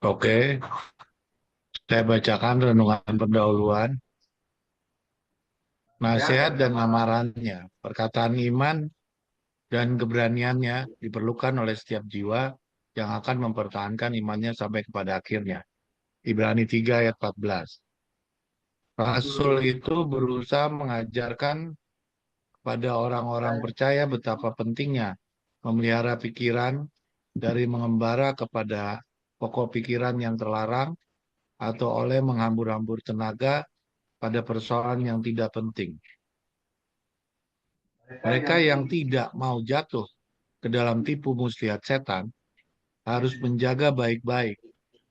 Oke, saya bacakan renungan pendahuluan, nasihat dan amarannya. Perkataan iman dan keberaniannya diperlukan oleh setiap jiwa yang akan mempertahankan imannya sampai kepada akhirnya. Ibrani 3 ayat 14. Rasul itu berusaha mengajarkan kepada orang-orang percaya betapa pentingnya memelihara pikiran dari mengembara kepada pokok pikiran yang terlarang atau oleh menghambur-hambur tenaga pada persoalan yang tidak penting. Mereka yang tidak mau jatuh ke dalam tipu muslihat setan harus menjaga baik-baik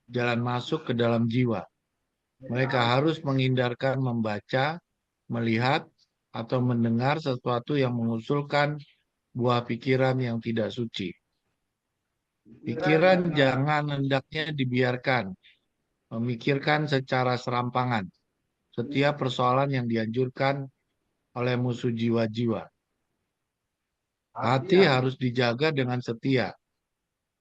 jalan masuk ke dalam jiwa. Mereka harus menghindarkan membaca, melihat, atau mendengar sesuatu yang mengusulkan buah pikiran yang tidak suci. Pikiran jangan hendaknya dibiarkan memikirkan secara serampangan setiap persoalan yang dianjurkan oleh musuh jiwa-jiwa. Hati harus dijaga dengan setia.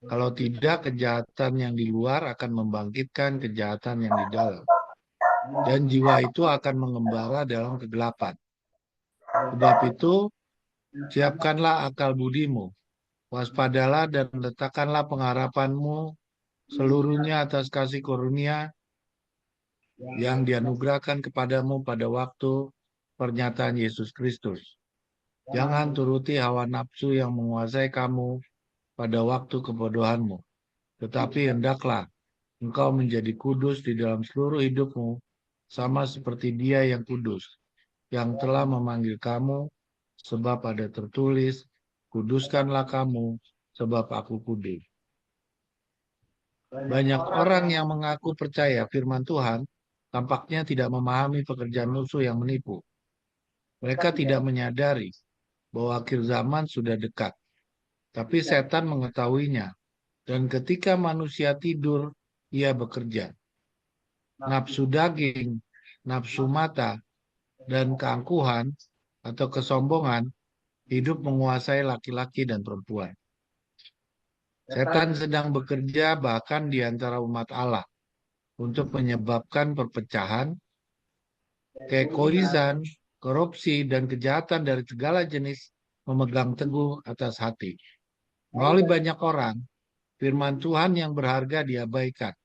Kalau tidak, kejahatan yang di luar akan membangkitkan kejahatan yang di dalam. Dan jiwa itu akan mengembara dalam kegelapan. Sebab itu, siapkanlah akal budimu. Waspadalah dan letakkanlah pengharapanmu seluruhnya atas kasih karunia yang dianugerahkan kepadamu pada waktu pernyataan Yesus Kristus. Jangan turuti hawa nafsu yang menguasai kamu pada waktu kebodohanmu. Tetapi hendaklah engkau menjadi kudus di dalam seluruh hidupmu, sama seperti Dia yang kudus, yang telah memanggil kamu, sebab ada tertulis, kuduskanlah kamu, sebab aku kudus. Banyak orang yang mengaku percaya firman Tuhan, tampaknya tidak memahami pekerjaan musuh yang menipu. Mereka tidak menyadari bahwa akhir zaman sudah dekat. Tapi setan mengetahuinya, dan ketika manusia tidur, ia bekerja. Nafsu daging, nafsu mata, dan keangkuhan atau kesombongan hidup menguasai laki-laki dan perempuan. Setan sedang bekerja bahkan di antara umat Allah untuk menyebabkan perpecahan, keegoisan, korupsi, dan kejahatan dari segala jenis memegang teguh atas hati. Melalui banyak orang, firman Tuhan yang berharga diabaikan.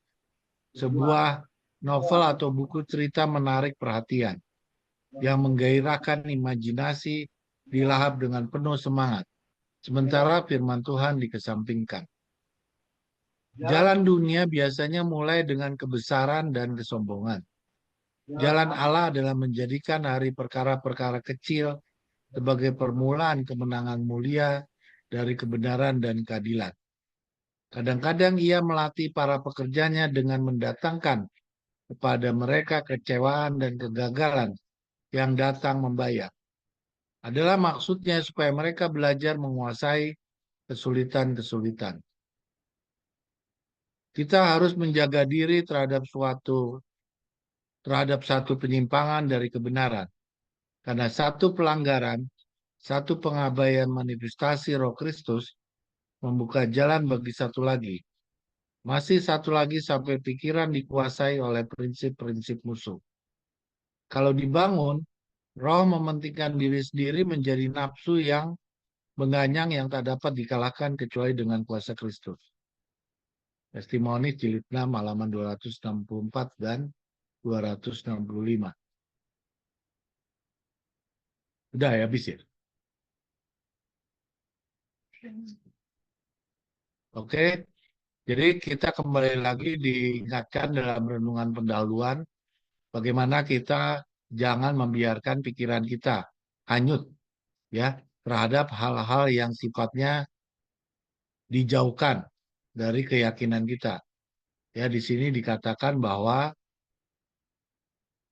Sebuah novel atau buku cerita menarik perhatian, yang menggairahkan imajinasi dilahap dengan penuh semangat. Sementara firman Tuhan dikesampingkan. Jalan dunia biasanya mulai dengan kebesaran dan kesombongan. Jalan Allah adalah menjadikan hari perkara-perkara kecil sebagai permulaan kemenangan mulia dari kebenaran dan keadilan. Kadang-kadang ia melatih para pekerjanya dengan mendatangkan kepada mereka kecewaan dan kegagalan yang datang membayar. Adalah maksudnya supaya mereka belajar menguasai kesulitan-kesulitan. Kita harus menjaga diri terhadap satu penyimpangan dari kebenaran. Karena satu pelanggaran, satu pengabaian manifestasi Roh Kristus membuka jalan bagi satu lagi. Masih satu lagi sampai pikiran dikuasai oleh prinsip-prinsip musuh. Kalau dibangun, roh mementingkan diri sendiri menjadi nafsu yang menganyang yang tak dapat dikalahkan kecuali dengan kuasa Kristus. Testimoni jilid 6 halaman 264 dan 265. Udah ya, habis ya? Oke, jadi kita kembali lagi diingatkan dalam renungan pendahuluan bagaimana kita jangan membiarkan pikiran kita hanyut ya terhadap hal-hal yang sifatnya dijauhkan dari keyakinan kita. Ya, di sini dikatakan bahwa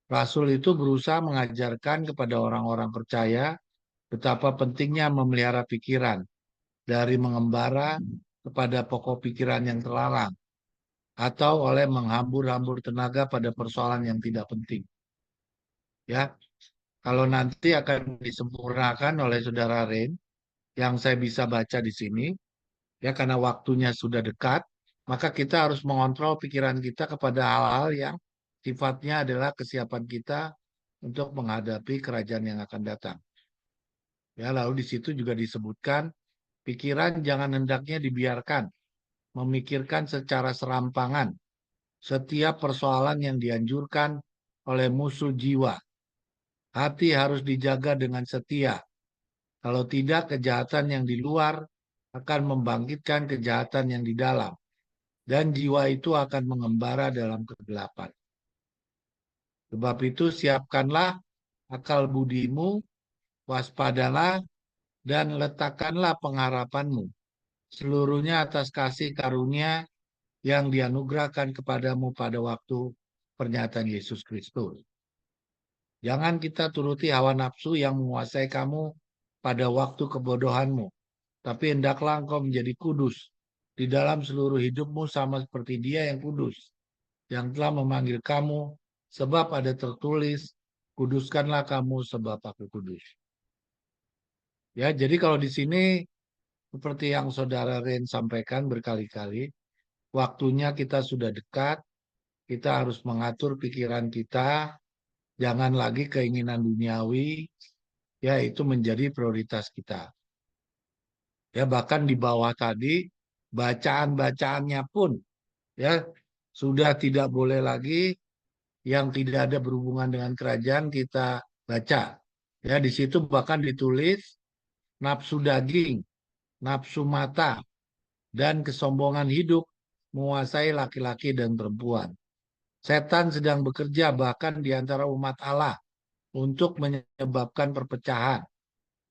Rasul itu berusaha mengajarkan kepada orang-orang percaya betapa pentingnya memelihara pikiran dari mengembara kepada pokok pikiran yang terlarang atau oleh menghambur-hambur tenaga pada persoalan yang tidak penting. Ya, kalau nanti akan disempurnakan oleh Saudara Ren, yang saya bisa baca di sini, ya karena waktunya sudah dekat, maka kita harus mengontrol pikiran kita kepada hal-hal yang sifatnya adalah kesiapan kita untuk menghadapi kerajaan yang akan datang. Ya, lalu di situ juga disebutkan pikiran jangan hendaknya dibiarkan memikirkan secara serampangan setiap persoalan yang dianjurkan oleh musuh jiwa. Hati harus dijaga dengan setia. Kalau tidak, kejahatan yang di luar akan membangkitkan kejahatan yang di dalam. Dan jiwa itu akan mengembara dalam kegelapan. Sebab itu siapkanlah akal budimu, waspadalah, dan letakkanlah pengharapanmu. Seluruhnya atas kasih karunia yang dianugerahkan kepadamu pada waktu pernyataan Yesus Kristus. Jangan kita turuti hawa nafsu yang menguasai kamu pada waktu kebodohanmu. Tapi hendaklah engkau menjadi kudus di dalam seluruh hidupmu sama seperti Dia yang kudus, yang telah memanggil kamu, sebab ada tertulis, kuduskanlah kamu sebab aku kudus. Ya, jadi kalau di sini seperti yang Saudara Ren sampaikan berkali-kali, waktunya kita sudah dekat, kita harus mengatur pikiran kita, jangan lagi keinginan duniawi, ya itu menjadi prioritas kita. Ya bahkan di bawah tadi bacaan-bacaannya pun ya sudah tidak boleh lagi yang tidak ada berhubungan dengan kerajaan kita baca. Ya di situ bahkan ditulis nafsu daging, nafsu mata, dan kesombongan hidup menguasai laki-laki dan perempuan. Setan sedang bekerja bahkan di antara umat Allah untuk menyebabkan perpecahan,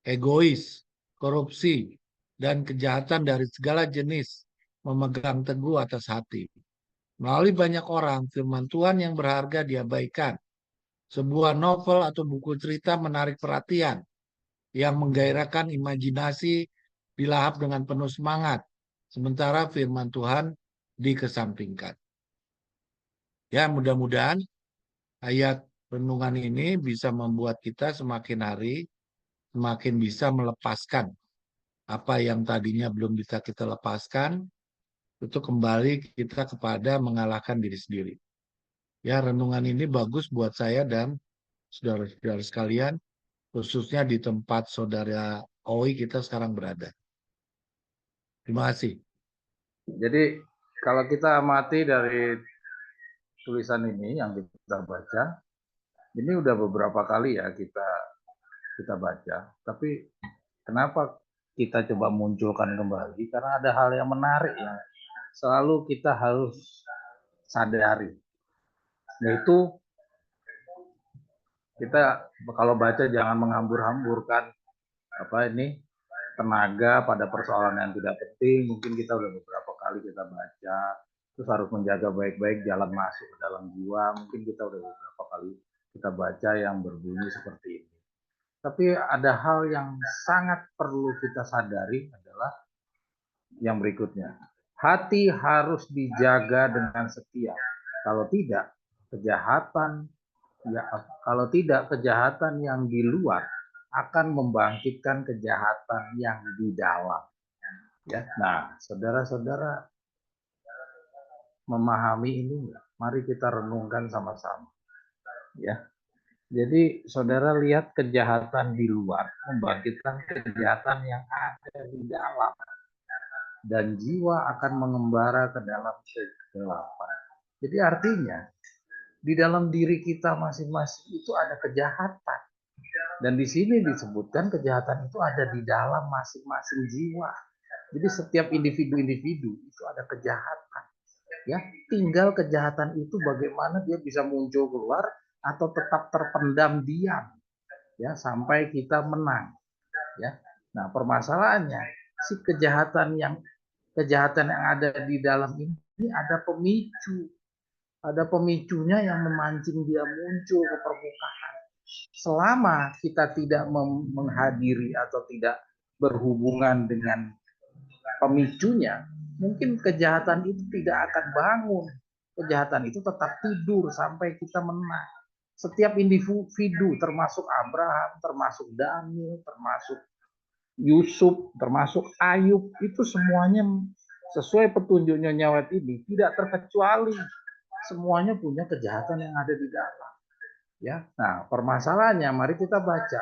egois, korupsi, dan kejahatan dari segala jenis memegang teguh atas hati. Melalui banyak orang, firman Tuhan yang berharga diabaikan. Sebuah novel atau buku cerita menarik perhatian yang menggairahkan imajinasi dilahap dengan penuh semangat. Sementara firman Tuhan dikesampingkan. Ya, mudah-mudahan ayat renungan ini bisa membuat kita semakin hari semakin bisa melepaskan apa yang tadinya belum bisa kita lepaskan, itu kembali kita kepada mengalahkan diri sendiri. Ya, renungan ini bagus buat saya dan saudara-saudara sekalian, khususnya di tempat saudara Oi kita sekarang berada. Terima kasih. Jadi kalau kita amati dari tulisan ini yang kita baca, ini udah beberapa kali ya kita baca, tapi kenapa kita coba munculkan kembali? Karena ada hal yang menarik yang selalu kita harus sadari, yaitu kita kalau baca jangan menghambur-hamburkan tenaga pada persoalan yang tidak penting. Mungkin kita udah beberapa kali kita baca, terus harus menjaga baik-baik jalan masuk ke dalam jiwa. Mungkin kita udah beberapa kali kita baca yang berbunyi seperti ini. Tapi ada hal yang sangat perlu kita sadari adalah yang berikutnya. Hati harus dijaga dengan setia. Kalau tidak, kejahatan kejahatan yang di luar akan membangkitkan kejahatan yang di dalam. Ya, nah, saudara-saudara memahami ini enggak? Mari kita renungkan sama-sama. Ya, jadi saudara lihat kejahatan di luar membangkitkan kejahatan yang ada di dalam, dan jiwa akan mengembara ke dalam kegelapan. Jadi artinya di dalam diri kita masing-masing itu ada kejahatan. Dan di sini disebutkan kejahatan itu ada di dalam masing-masing jiwa. Jadi setiap individu-individu itu ada kejahatan. Ya, tinggal kejahatan itu bagaimana dia bisa muncul keluar atau tetap terpendam diam. Ya, sampai kita menang. Ya. Nah, permasalahannya si kejahatan yang ada di dalam ini ada pemicu. Ada pemicunya yang memancing dia muncul ke permukaan. Selama kita tidak menghadiri atau tidak berhubungan dengan pemicunya, mungkin kejahatan itu tidak akan bangun. Kejahatan itu tetap tidur sampai kita menang. Setiap individu, termasuk Abraham, termasuk Daniel, termasuk Yusuf, termasuk Ayub, itu semuanya sesuai petunjuk Nyonya White ini tidak terkecuali semuanya punya kejahatan yang ada di dalam. Ya, nah permasalahannya mari kita baca.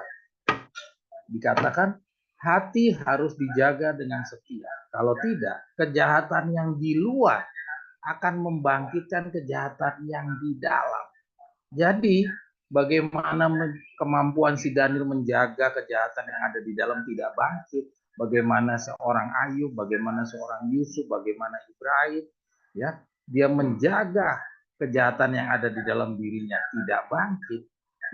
Dikatakan hati harus dijaga dengan setia. Kalau tidak, kejahatan yang di luar akan membangkitkan kejahatan yang di dalam. Jadi, bagaimana kemampuan si Daniel menjaga kejahatan yang ada di dalam tidak bangkit? Bagaimana seorang Ayub, bagaimana seorang Yusuf, bagaimana Ibrahim, ya, dia menjaga kejahatan yang ada di dalam dirinya tidak bangkit.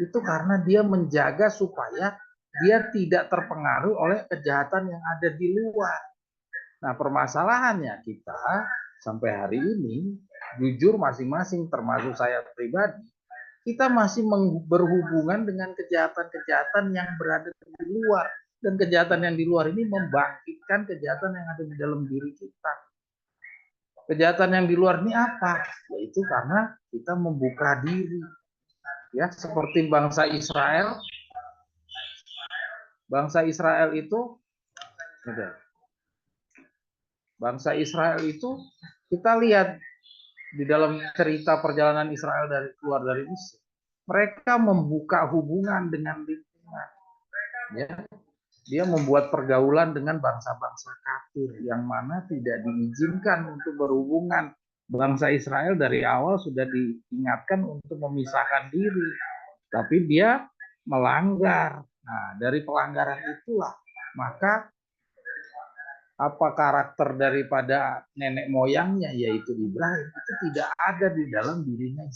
Itu karena dia menjaga supaya dia tidak terpengaruh oleh kejahatan yang ada di luar. Nah, permasalahannya kita sampai hari ini, jujur masing-masing termasuk saya pribadi, kita masih berhubungan dengan kejahatan-kejahatan yang berada di luar. Dan kejahatan yang di luar ini membangkitkan kejahatan yang ada di dalam diri kita. Kejahatan yang di luar ini apa? Yaitu karena kita membuka diri. Ya, seperti bangsa Israel. Bangsa Israel itu kita lihat di dalam cerita perjalanan Israel dari keluar dari Mesir, mereka membuka hubungan dengan lingkungan. Ya, dia membuat pergaulan dengan bangsa-bangsa kafir yang mana tidak diizinkan untuk berhubungan. Bangsa Israel dari awal sudah diingatkan untuk memisahkan diri, tapi dia melanggar. Nah, dari pelanggaran itulah maka apa karakter daripada nenek moyangnya yaitu Ibrahim itu tidak ada di dalam dirinya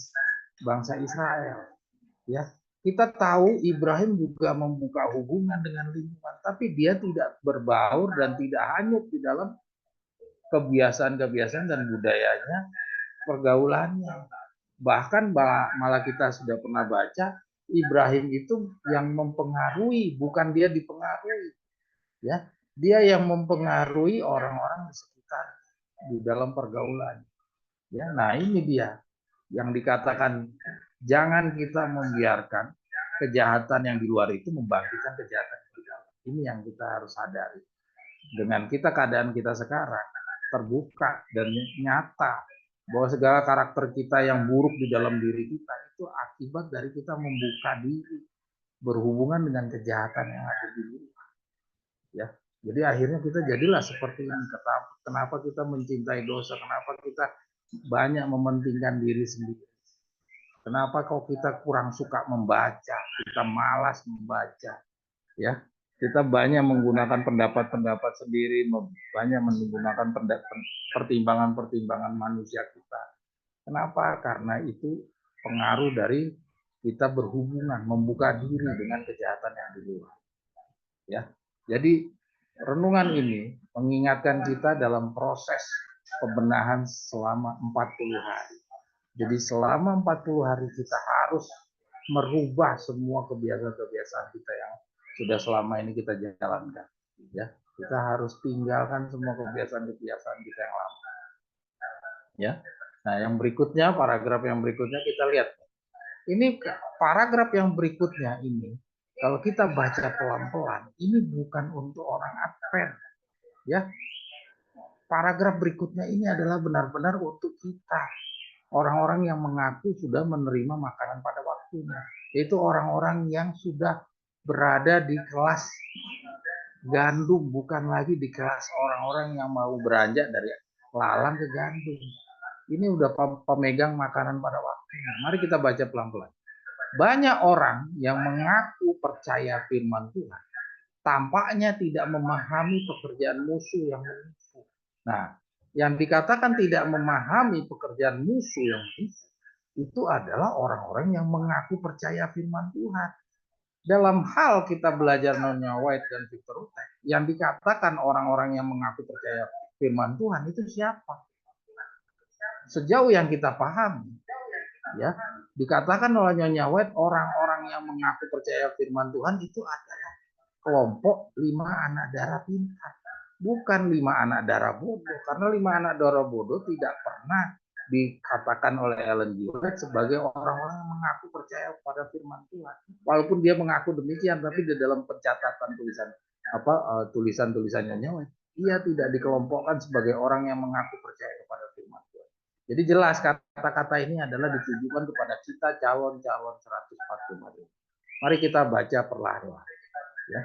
bangsa Israel. Ya, kita tahu Ibrahim juga membuka hubungan dengan lingkungan, tapi dia tidak berbaur dan tidak hanyut di dalam kebiasaan-kebiasaan dan budayanya, pergaulannya. Bahkan malah kita sudah pernah baca Ibrahim itu yang mempengaruhi, bukan dia dipengaruhi. Ya, dia yang mempengaruhi orang-orang di sekitar di dalam pergaulan. Ya, nah ini dia yang dikatakan jangan kita membiarkan kejahatan yang di luar itu membangkitkan kejahatan di dalam. Ini yang kita harus sadari. Dengan keadaan kita sekarang terbuka dan nyata bahwa segala karakter kita yang buruk di dalam diri kita itu akibat dari kita membuka diri berhubungan dengan kejahatan yang ada di luar. Ya, jadi akhirnya kita jadilah seperti ini. Kenapa kita mencintai dosa? Kenapa kita banyak mementingkan diri sendiri? Kenapa kok kita kurang suka membaca? Kita malas membaca. Ya, kita banyak menggunakan pendapat-pendapat sendiri, banyak menggunakan pertimbangan-pertimbangan manusia kita. Kenapa? Karena itu pengaruh dari kita berhubungan, membuka diri dengan kejahatan yang di luar. Ya, jadi renungan ini mengingatkan kita dalam proses pembenahan selama 40 hari. Jadi selama 40 hari kita harus merubah semua kebiasaan-kebiasaan kita yang sudah selama ini kita jalankan. Ya, kita harus tinggalkan semua kebiasaan-kebiasaan kita yang lama. Ya. Nah, yang berikutnya, paragraf yang berikutnya kita lihat. Ini paragraf yang berikutnya ini, kalau kita baca pelan-pelan, ini bukan untuk orang Advent. Ya, paragraf berikutnya ini adalah benar-benar untuk kita. Orang-orang yang mengaku sudah menerima makanan pada waktunya. Yaitu orang-orang yang sudah berada di kelas gandum, bukan lagi di kelas orang-orang yang mau beranjak dari lalang ke gandum. Ini udah pemegang makanan pada waktunya. Mari kita baca pelan-pelan. Banyak orang yang mengaku percaya firman Tuhan, tampaknya tidak memahami pekerjaan musuh yang menipu. Nah, yang dikatakan tidak memahami pekerjaan musuh yang menipu itu adalah orang-orang yang mengaku percaya firman Tuhan. Dalam hal kita belajar Nyonya White dan Victor Utek, yang dikatakan orang-orang yang mengaku percaya firman Tuhan itu siapa? Sejauh yang kita pahami, ya, dikatakan oleh Nyonya White orang-orang yang mengaku percaya firman Tuhan itu adalah kelompok 5 anak darah pintar, bukan 5 anak darah bodoh, karena 5 anak darah bodoh tidak pernah dikatakan oleh Ellen G. White sebagai orang-orang yang mengaku percaya pada firman Tuhan. Walaupun dia mengaku demikian, tapi di dalam pencatatan tulisan tulisan-tulisan Nyonya White ia tidak dikelompokkan sebagai orang yang mengaku percaya kepada firman Tuhan. Jadi jelas kata-kata ini adalah ditujukan kepada kita calon-calon 144 ini. Mari kita baca perlahan-lahan. Ya.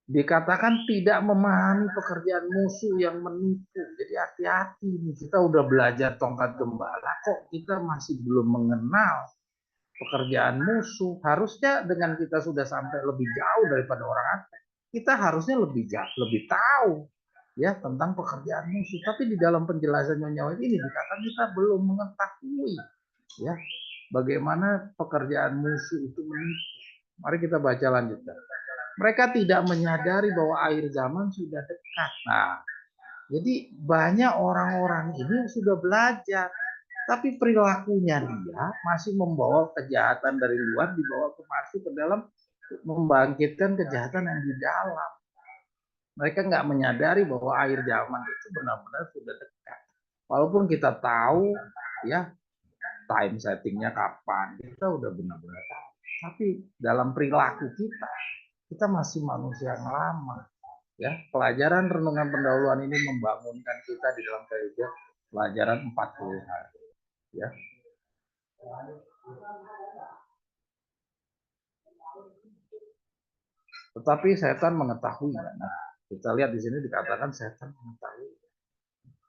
Dikatakan tidak memahami pekerjaan musuh yang menipu. Jadi hati-hati nih, kita udah belajar tongkat gembala, kok kita masih belum mengenal pekerjaan musuh. Harusnya dengan kita sudah sampai lebih jauh daripada orang Advent, kita harusnya lebih jauh, lebih tahu ya tentang pekerjaan musuh. Tapi di dalam penjelasan Nyonya White ini dikatakan kita belum mengetahui ya bagaimana pekerjaan musuh itu menipu. Mari kita baca lanjutkan. Mereka tidak menyadari bahwa akhir zaman sudah dekat. Nah, jadi banyak orang-orang ini sudah belajar, tapi perilakunya dia masih membawa kejahatan dari luar dibawa masuk ke dalam, membangkitkan kejahatan yang di dalam. Mereka nggak menyadari bahwa akhir zaman itu benar-benar sudah dekat. Walaupun kita tahu ya time settingnya kapan, kita udah benar-benar tahu. Tapi dalam perilaku kita masih manusia yang lama. Ya, pelajaran renungan pendahuluan ini membangunkan kita di dalam gereja pelajaran 40 hari. Ya. Tetapi setan mengetahui. Nah, kita lihat di sini dikatakan setan mengetahui.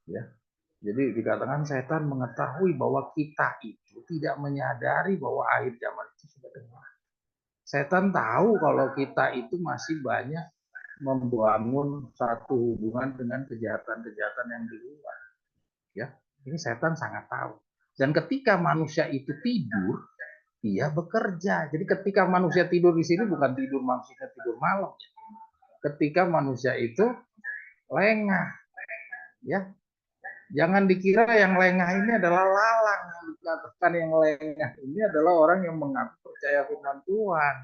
Ya. Jadi dikatakan setan mengetahui bahwa kita itu tidak menyadari bahwa akhir zaman itu sudah dekat. Setan tahu kalau kita itu masih banyak membangun satu hubungan dengan kejahatan-kejahatan yang di luar. Ya, ini setan sangat tahu. Dan ketika manusia itu tidur, dia bekerja. Jadi ketika manusia tidur di sini bukan tidur maksudnya tidur malam. Ketika manusia itu lengah, ya. Jangan dikira yang lengah ini adalah lalang. Yang dikatakan yang lengah ini adalah orang yang mengaku percaya firman Tuhan.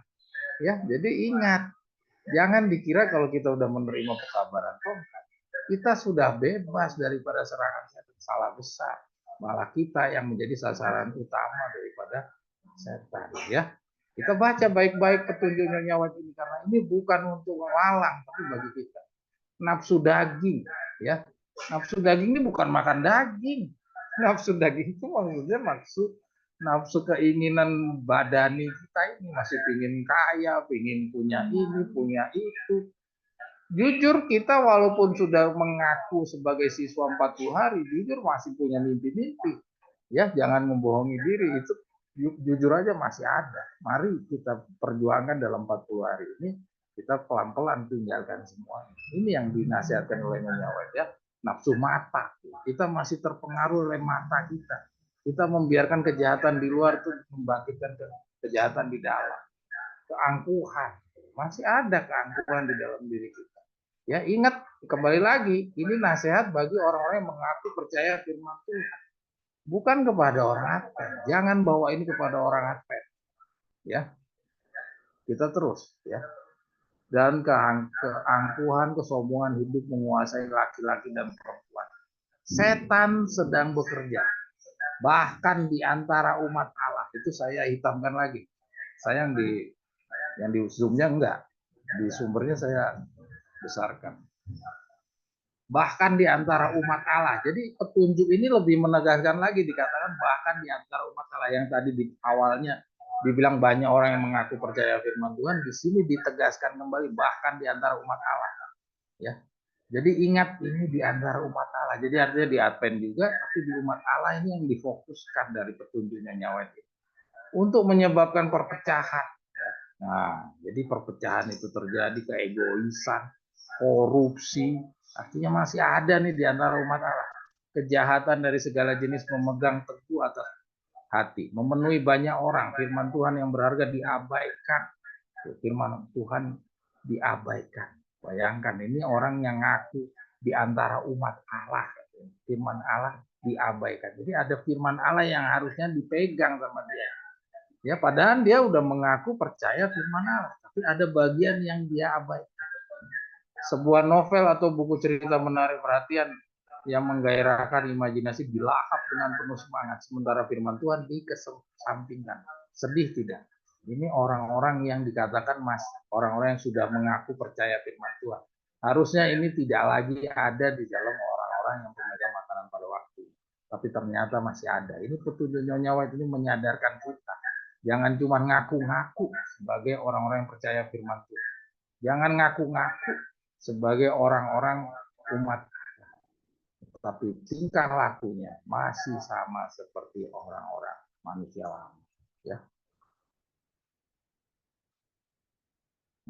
Ya, jadi ingat, jangan dikira kalau kita sudah menerima pekabaran tongkat, kita sudah bebas daripada serangan setan. Salah besar. Malah kita yang menjadi sasaran utama daripada setan. Ya, kita baca baik-baik petunjuknya Nyonya ini karena ini bukan untuk lalang, tapi bagi kita. Nafsu daging, ya. Nafsu daging ini bukan makan daging. Nafsu daging itu maksudnya nafsu keinginan badani kita ini masih pingin kaya, pingin punya ini, punya itu. Jujur kita walaupun sudah mengaku sebagai siswa 40 hari, jujur masih punya mimpi-mimpi. Ya, jangan membohongi diri, itu jujur aja masih ada. Mari kita perjuangkan dalam 40 hari ini, kita pelan-pelan tinggalkan semua. Ini yang dinasihatkan oleh Nyonya White ya. Nafsu mata, kita masih terpengaruh oleh mata kita. Kita membiarkan kejahatan di luar itu membangkitkan kejahatan di dalam. Keangkuhan, masih ada keangkuhan di dalam diri kita. Ya, ingat kembali lagi, ini nasihat bagi orang-orang yang mengaku percaya firman Tuhan. Bukan kepada orang Advent. Jangan bawa ini kepada orang Advent. Ya. Kita terus ya. Dan keangkuhan, kesombongan hidup menguasai laki-laki dan perempuan. Setan sedang bekerja. Bahkan di antara umat Allah. Itu saya hitamkan lagi. Saya yang di zoom-nya enggak. Di sumbernya saya besarkan. Bahkan di antara umat Allah. Jadi petunjuk ini lebih menegaskan lagi, dikatakan bahkan di antara umat Allah, yang tadi di awalnya dibilang banyak orang yang mengaku percaya firman Tuhan, di sini ditegaskan kembali bahkan di antara umat Allah. Ya. Jadi ingat ini di antara umat Allah. Jadi artinya di Advent juga, tapi di umat Allah ini yang difokuskan dari petunjuknya Nyawa ini. Untuk menyebabkan perpecahan. Nah, jadi perpecahan itu terjadi, keegoisan, korupsi, artinya masih ada nih di antara umat Allah. Kejahatan dari segala jenis memegang teguh atas hati, memenuhi banyak orang. Firman Tuhan yang berharga diabaikan. Firman Tuhan diabaikan. Bayangkan ini orang yang ngaku di antara umat Allah. Firman Allah diabaikan. Jadi ada firman Allah yang harusnya dipegang sama dia. Ya, padahal dia udah mengaku percaya firman Allah, tapi ada bagian yang dia abaikan. Sebuah novel atau buku cerita menarik perhatian yang menggairahkan imajinasi dilahap dengan penuh semangat, sementara firman Tuhan dikesampingkan. Sedih tidak? Ini orang-orang yang dikatakan orang-orang yang sudah mengaku percaya firman Tuhan. Harusnya ini tidak lagi ada di dalam orang-orang yang pemegang makanan pada waktu. Tapi ternyata masih ada. Ini petunjuk Nyonya White ini menyadarkan kita. Jangan cuma ngaku-ngaku sebagai orang-orang yang percaya firman Tuhan. Jangan ngaku-ngaku sebagai orang-orang umat. Tapi tingkah lakunya masih sama seperti orang-orang manusia lama. Ya.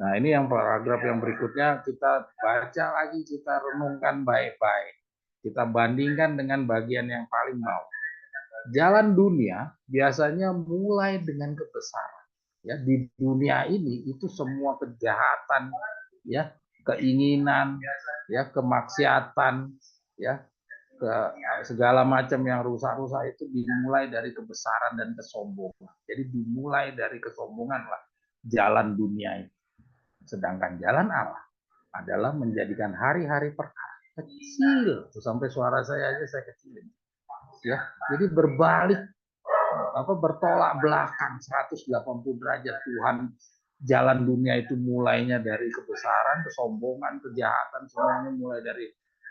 Nah, ini yang paragraf yang berikutnya kita baca lagi, kita renungkan baik-baik. Kita bandingkan dengan bagian yang paling bawah. Jalan dunia biasanya mulai dengan kebesaran. Ya, di dunia ini itu semua kejahatan, ya, keinginan, ya, kemaksiatan, ya, ke segala macam yang rusak-rusak itu dimulai dari kebesaran dan kesombongan. Jadi dimulai dari kesombongan lah jalan dunia itu. Sedangkan jalan Allah adalah menjadikan hari-hari perkara kecil. Sampai suara saya aja saya kecilin. Ya, jadi berbalik, bertolak belakang 180 derajat. Tuhan, jalan dunia itu mulainya dari kebesaran, kesombongan, kejahatan, semuanya mulai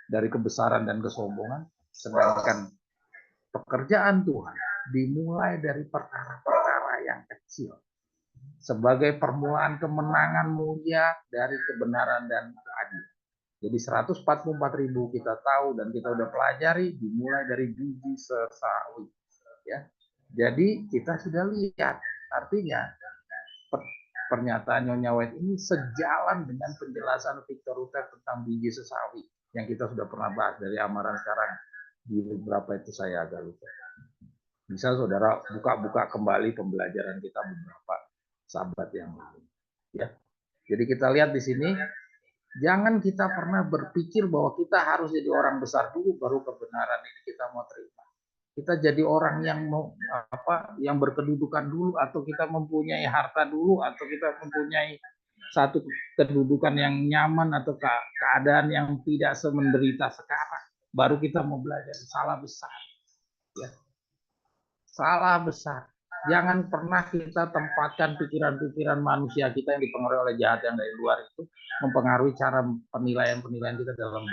dari kebesaran dan kesombongan. Sedangkan pekerjaan Tuhan dimulai dari perkara-perkara yang kecil. Sebagai permulaan kemenangan mulia dari kebenaran dan keadilan. Jadi 144.000 kita tahu dan kita udah pelajari dimulai dari biji sesawi. Ya. Jadi kita sudah lihat, artinya pernyataan Nyonya White ini sejalan dengan penjelasan Victor Luther tentang biji sesawi yang kita sudah pernah bahas dari amaran sekarang di beberapa itu saya agak lupa. Bisa saudara buka-buka kembali pembelajaran kita beberapa sahabat yang lalu. Ya, jadi kita lihat di sini. Jangan kita pernah berpikir bahwa kita harus jadi orang besar dulu baru kebenaran ini kita mau terima. Kita jadi orang yang yang berkedudukan dulu, atau kita mempunyai harta dulu, atau kita mempunyai satu kedudukan yang nyaman atau keadaan yang tidak semenderita sekarang, baru kita mau belajar. Salah besar. Ya. Salah besar. Jangan pernah kita tempatkan pikiran-pikiran manusia kita yang dipengaruhi oleh jahat yang dari luar itu mempengaruhi cara penilaian-penilaian kita dalam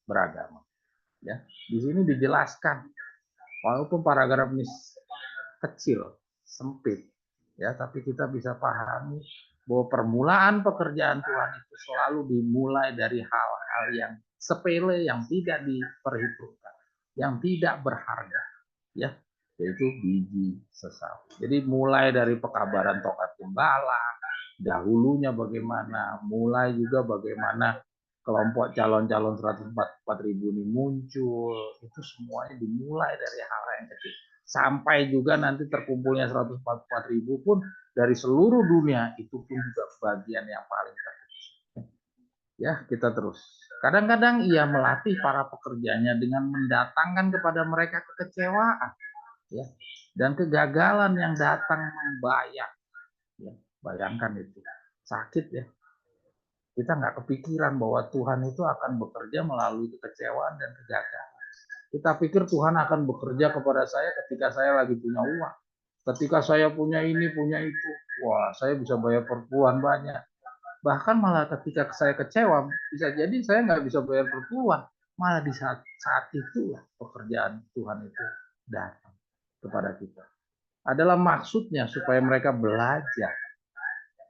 beragama. Ya, di sini dijelaskan, walaupun paragraf ini kecil, sempit, ya, tapi kita bisa pahami bahwa permulaan pekerjaan Tuhan itu selalu dimulai dari hal-hal yang sepele, yang tidak diperhitungkan, yang tidak berharga, ya, yaitu biji sesawi. Jadi mulai dari pekabaran Tokat Gembala, dahulunya bagaimana, mulai juga bagaimana kelompok calon-calon 144.000 ini muncul, itu semuanya dimulai dari hal yang kecil. Sampai juga nanti terkumpulnya 144.000 pun dari seluruh dunia, itu pun juga bagian yang paling terkecil. Ya, kita terus. Kadang-kadang ia melatih para pekerjanya dengan mendatangkan kepada mereka kekecewaan. Ya, dan kegagalan yang datang membayang. Ya, bayangkan itu sakit ya. Kita nggak kepikiran bahwa Tuhan itu akan bekerja melalui kekecewaan dan kegagalan. Kita pikir Tuhan akan bekerja kepada saya ketika saya lagi punya uang, ketika saya punya ini punya itu, wah saya bisa bayar perpuluhan banyak. Bahkan malah ketika saya kecewa, bisa jadi saya nggak bisa bayar perpuluhan. Malah di saat itulah pekerjaan Tuhan itu datang kepada kita. Adalah maksudnya supaya mereka belajar.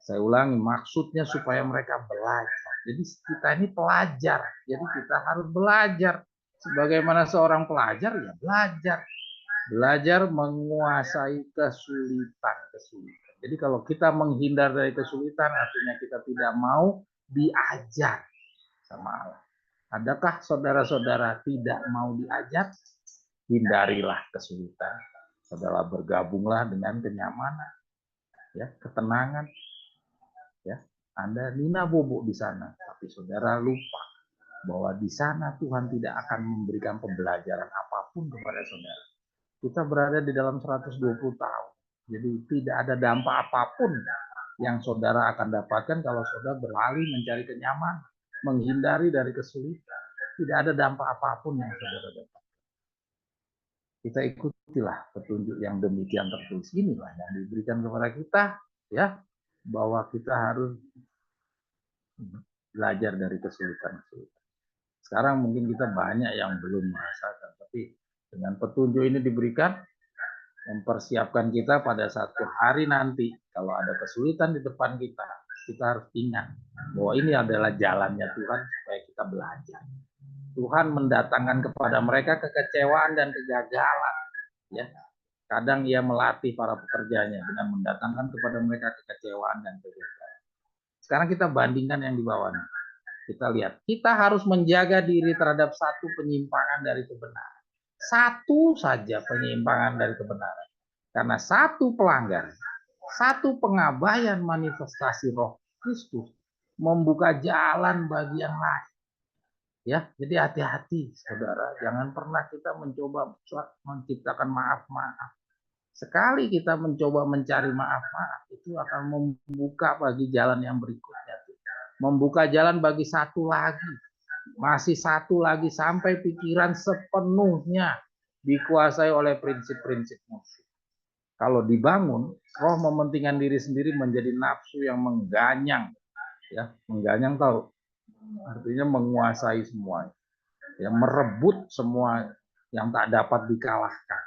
Saya ulangi, maksudnya supaya mereka belajar. Jadi kita ini pelajar. Jadi kita harus belajar. Sebagaimana seorang pelajar, ya belajar. Belajar menguasai kesulitan. Jadi kalau kita menghindar dari kesulitan, artinya kita tidak mau diajar sama Allah. Adakah saudara-saudara tidak mau diajar? Hindarilah kesulitan. Saudara bergabunglah dengan kenyamanan, ya, ketenangan. Ya, Anda nina bobok di sana, tapi saudara lupa bahwa di sana Tuhan tidak akan memberikan pembelajaran apapun kepada saudara. Kita berada di dalam 120 tahun. Jadi tidak ada dampak apapun yang saudara akan dapatkan kalau saudara beralih mencari kenyamanan, menghindari dari kesulitan. Tidak ada dampak apapun yang saudara dapat. Kita ikutilah petunjuk yang demikian tertulis inilah yang diberikan kepada kita, ya, bahwa kita harus belajar dari kesulitan-kesulitan. Sekarang mungkin kita banyak yang belum merasakan, tapi dengan petunjuk ini diberikan, mempersiapkan kita pada satu hari nanti, kalau ada kesulitan di depan kita, kita harus ingat bahwa ini adalah jalannya Tuhan supaya kita belajar. Tuhan mendatangkan kepada mereka kekecewaan dan kegagalan. Ya, kadang Ia melatih para pekerjanya dengan mendatangkan kepada mereka kekecewaan dan kegagalan. Sekarang kita bandingkan yang di bawahnya. Kita lihat, kita harus menjaga diri terhadap satu penyimpangan dari kebenaran. Satu saja penyimpangan dari kebenaran. Karena satu pelanggaran, satu pengabaian manifestasi Roh Kristus membuka jalan bagi yang lain. Ya, jadi hati-hati, saudara. Jangan pernah kita mencoba menciptakan maaf-maaf. Sekali kita mencoba mencari maaf-maaf, itu akan membuka bagi jalan yang berikutnya. Membuka jalan bagi satu lagi. Masih satu lagi sampai pikiran sepenuhnya dikuasai oleh prinsip-prinsip musuh. Kalau dibangun, roh mementingkan diri sendiri menjadi nafsu yang mengganyang. Ya, mengganyang tahu? Artinya menguasai semua. Ya, merebut semua yang tak dapat dikalahkan.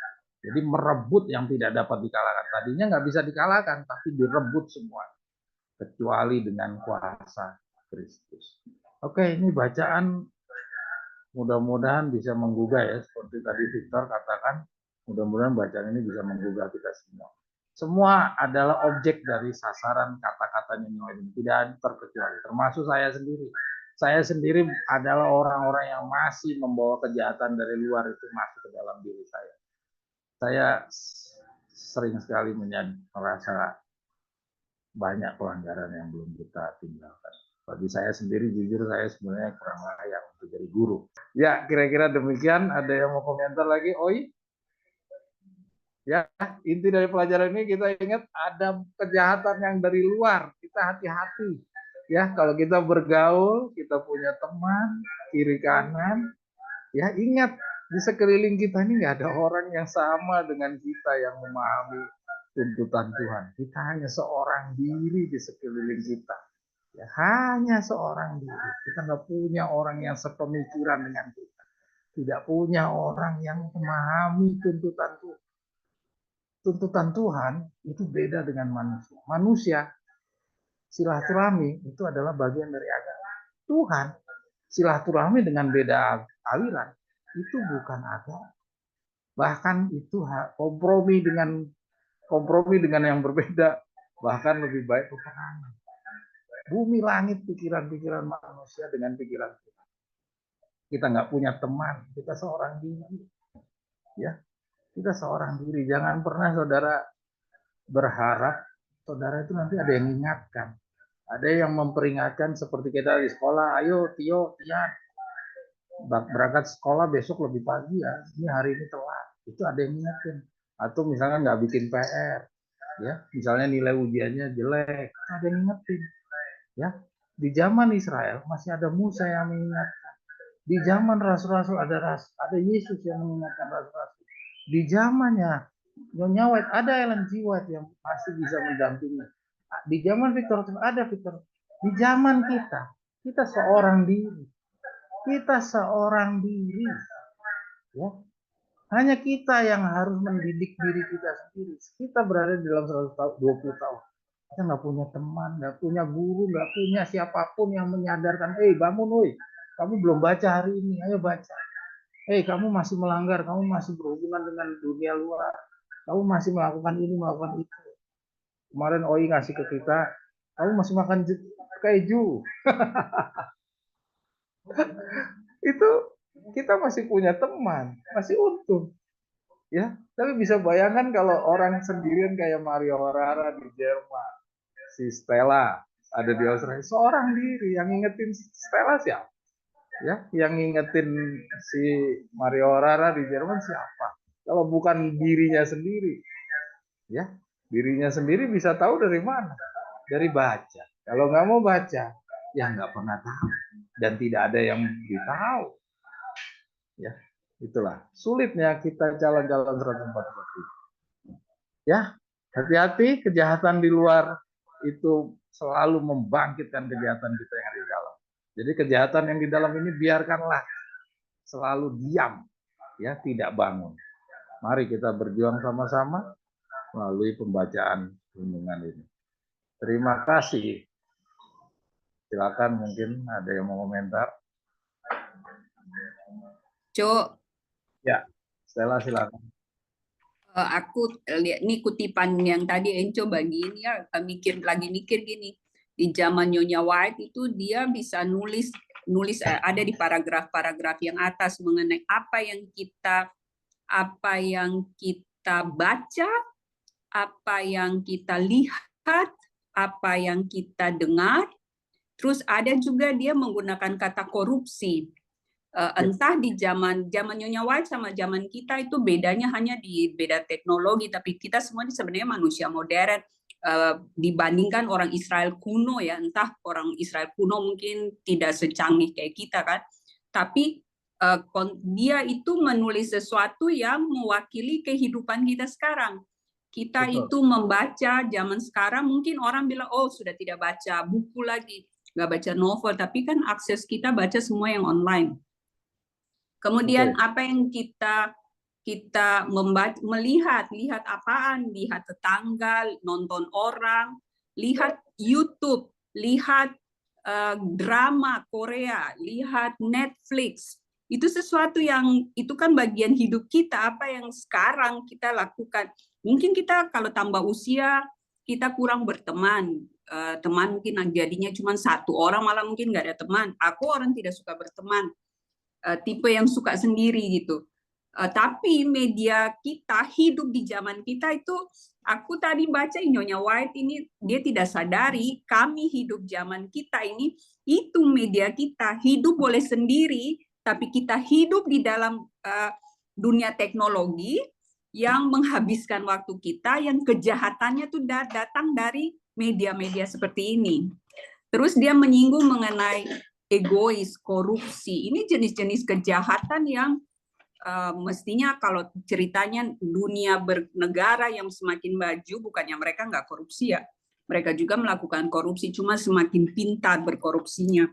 Jadi merebut yang tidak dapat dikalahkan. Tadinya nggak bisa dikalahkan, tapi direbut semua. Kecuali dengan kuasa Kristus. Oke, ini bacaan mudah-mudahan bisa menggugah ya, seperti tadi Victor katakan, mudah-mudahan bacaan ini bisa menggugah kita semua. Semua adalah objek dari sasaran kata-katanya ini, tidak terkecuali, termasuk saya sendiri. Saya sendiri adalah orang-orang yang masih membawa kejahatan dari luar itu masuk ke dalam diri saya. Saya sering sekali merasa banyak pelanggaran yang belum kita tinggalkan. Bagi saya sendiri, jujur saya sebenarnya kurang layak untuk jadi guru. Ya, kira-kira demikian. Ada yang mau komentar lagi? Oi? Ya, inti dari pelajaran ini kita ingat ada kejahatan yang dari luar. Kita hati-hati. Ya, kalau kita bergaul, kita punya teman, kiri kanan. Ya, ingat di sekeliling kita ini nggak ada orang yang sama dengan kita yang memahami tuntutan Tuhan. Kita hanya seorang diri di sekeliling kita. Ya, hanya seorang diri. Kita nggak punya orang yang sepemikiran dengan kita. Tidak punya orang yang memahami tuntutan Tuhan. Tuntutan Tuhan itu beda dengan manusia. Manusia, silaturahmi itu adalah bagian dari agama. Tuhan, silaturahmi dengan beda aliran, itu bukan agama. Bahkan itu kompromi dengan yang berbeda, bahkan lebih baik peperangan. Bumi langit pikiran-pikiran manusia dengan pikiran kita. Kita nggak punya teman, kita seorang diri. Ya, kita seorang diri. Jangan pernah saudara berharap saudara itu nanti ada yang mengingatkan. Ada yang memperingatkan seperti kita di sekolah, ayo Tio, Tian, berangkat sekolah besok lebih pagi ya, ini hari ini telat. Itu ada yang mengingatkan. Atau misalnya nggak bikin PR, ya, misalnya nilai ujiannya jelek, ada yang mengingatkan. Ya, di zaman Israel masih ada Musa yang mengingatkan. Di zaman rasul-rasul ada Yesus yang mengingatkan rasul-rasul. Di zamannya Nyonya White ada Ellen G. White yang masih bisa mendampingi. Di zaman Victor ada Victor. Di zaman kita seorang diri. Kita seorang diri. Ya. Hanya kita yang harus mendidik diri kita sendiri. Kita berada di dalam 120 tahun. Kita nggak punya teman, nggak punya guru, nggak punya siapapun yang menyadarkan, bangun, woi, kamu belum baca hari ini, ayo baca. Kamu masih melanggar, kamu masih berhubungan dengan dunia luar, kamu masih melakukan ini, melakukan itu. Kemarin Oi ngasih ke kita, kamu masih makan keju. Itu kita masih punya teman, masih untung. Ya, tapi bisa bayangkan kalau orang sendirian kayak Mario Orara di Jerman, si Stella ada di Australia, seorang diri yang ngingetin Stella siapa? Ya, yang ngingetin si Mario Orara di Jerman siapa? Kalau bukan dirinya sendiri, ya, dirinya sendiri bisa tahu dari mana? Dari baca. Kalau nggak mau baca, ya nggak pernah tahu dan tidak ada yang beritahu. Ya, itulah sulitnya kita jalan-jalan 140. Ya, hati-hati, kejahatan di luar itu selalu membangkitkan kejahatan kita yang di dalam. Jadi kejahatan yang di dalam ini biarkanlah selalu diam, ya, tidak bangun. Mari kita berjuang sama-sama melalui pembacaan renungan ini. Terima kasih. Silakan, mungkin ada yang mau komentar. Cok, Ya, Stella silakan. aku lihat nih kutipan yang tadi Enco bagiin ya, mikir gini. Di zaman Nyonya White itu dia bisa nulis ada di paragraf-paragraf yang atas mengenai apa yang kita baca, apa yang kita lihat, apa yang kita dengar. Terus ada juga dia menggunakan kata korupsi. Entah di zaman Nyonya White sama zaman kita itu bedanya hanya di beda teknologi, tapi kita semua ini sebenarnya manusia modern dibandingkan orang Israel kuno ya. Entah orang Israel kuno mungkin tidak secanggih kayak kita kan, tapi dia itu menulis sesuatu yang mewakili kehidupan kita sekarang. Kita Betul. itu membaca zaman sekarang, mungkin orang bilang, oh sudah tidak baca buku lagi, nggak baca novel, tapi kan akses kita baca semua yang online. Kemudian apa yang kita melihat apaan, lihat tetangga, nonton orang, lihat YouTube, lihat drama Korea, lihat Netflix. Itu sesuatu yang itu kan bagian hidup kita, apa yang sekarang kita lakukan. Mungkin kita kalau tambah usia kita kurang berteman. Teman mungkin jadinya cuma satu orang, malah mungkin nggak ada teman. Aku orang tidak suka berteman, tipe yang suka sendiri gitu. Tapi media kita hidup di zaman kita itu, aku tadi baca Nyonya White ini dia tidak sadari kami hidup zaman kita ini, itu media kita hidup boleh sendiri, tapi kita hidup di dalam dunia teknologi yang menghabiskan waktu kita, yang kejahatannya tuh datang dari media-media seperti ini. Terus dia menyinggung mengenai egois, korupsi. Ini jenis-jenis kejahatan yang mestinya kalau ceritanya dunia bernegara yang semakin maju, bukannya mereka nggak korupsi ya. Mereka juga melakukan korupsi, cuma semakin pintar berkorupsinya.